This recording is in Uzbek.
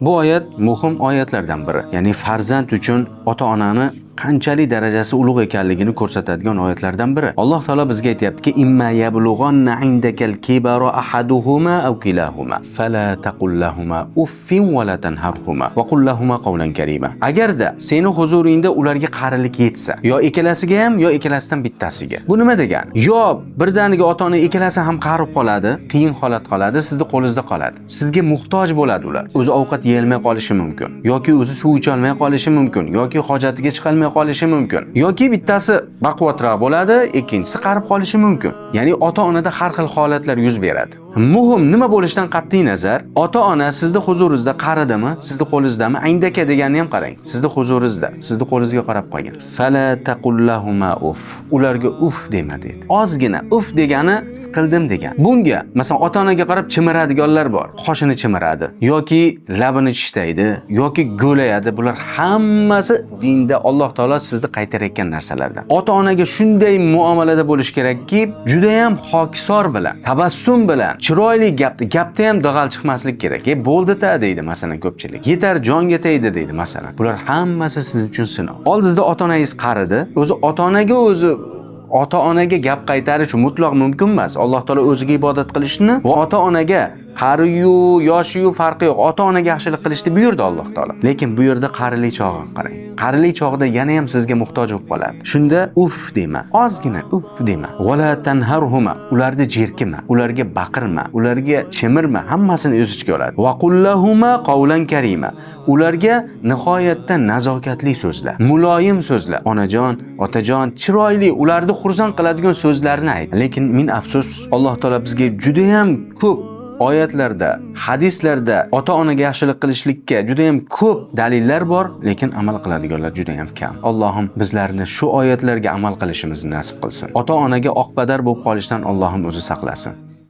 Bu oyat muhim oyatlardan biri. Ya'ni farzand uchun ota-onani qanchalik darajasi ulug' ekanligini ko'rsatadigan oyatlardan biri. Alloh taolo bizga aytayaptiki: "Imma yablughanna indakal kibara ahaduhuma aw kilahuma fala taqul lahumā uffin wa la tanharhuma wa qul lahumā qawlan karīma." Agarda seni huzuringda ularga qarilik yetsa, yo ikkalasiga ham, yo ikkalasidan bittasiga. Bu nima degani? Yo birdaniga ota-ona ikkalasi ham qarib qoladi, qiyin holat qoladi, sizning qo'lingizda qoladi. Sizga muhtoj bo'ladi ular. O'zi ovqat yeyolmay qolishi mumkin, yoki o'zi suv icha olmay qolishi mumkin, yoki hojatiga chiqa olmay qolishi mumkin, yoki bittasi baquvvatroq bo'ladi, ikkinchisi qarib qolishi mumkin. Ya'ni ota-onada har xil holatlar yuz beradi. Muhim nima bo'lishidan qat'iy nazar, ota-ona sizning huzuringizda qaridimi, sizning qo'lingizdami? Indaka deganni ham qarang. Sizning huzuringizda, sizning qo'lingizga qarab qolgan. Fala taqul lahumā uff. Ularga uff dema dedi. Ozgina uff degani siqildim degan. Bunga masalan ota-onaga qarab chimiradiganlar bor. Qoshini chimiradi yoki labini tishlaydi yoki go'layadi. Bular hammasi dinda Alloh taolo sizni qaytarayotgan narsalardan. Ota-onaga shunday muomalada bo'lish kerakki, juda ham hokisor bilan, tabassum bilan, chiroyli gapda ham dag'al chiqmaslik kerak. Bo'ldi-ta deydi masalan ko'pchilik. Yetar jonga tegdi deydi masalan. Bular hammasi siz uchun sinov. Oldingizda ota-onangiz qaridi, o'zi ota-onaga gap qaytarish mutlaq mumkin emas. Alloh taolo o'ziga ibodat qilishni va ota-onaga qariyu, yoshiyu farqi yo'q. Ota-onaga yaxshilik qilishni buyurdi Alloh taolo. Lekin bu yerda qarilik chog'ini qarang. Qarilik chog'ida yana ham sizga muhtoj bo'lib qoladi. Shunda uff dema, ozgina uff dema. Wala tanharhuma, ularni jerkima, ularga baqirma, ularga chimirma, hammasini o'z ichiga oladi. Va qul lahumā qawlan karīma, ularga nihoyatda nazokatli so'zlar, muloyim so'zlar, onajon, otajon, chiroyli, ularni xursand qiladigan so'zlarni ayt. Lekin min afsus, Alloh taolo bizga juda ham ko'p oyatlarda, hadislarda ota-onaga yaxshilik qilishlikka juda ham ko'p dalillar bor, lekin amal qiladiganlar juda ham kam. Allohim bizlarni shu oyatlarga amal qilishimizni nasib qilsin. Ota-onaga oqpadar bo'lib qolishdan Allohim o'zi saqlasin.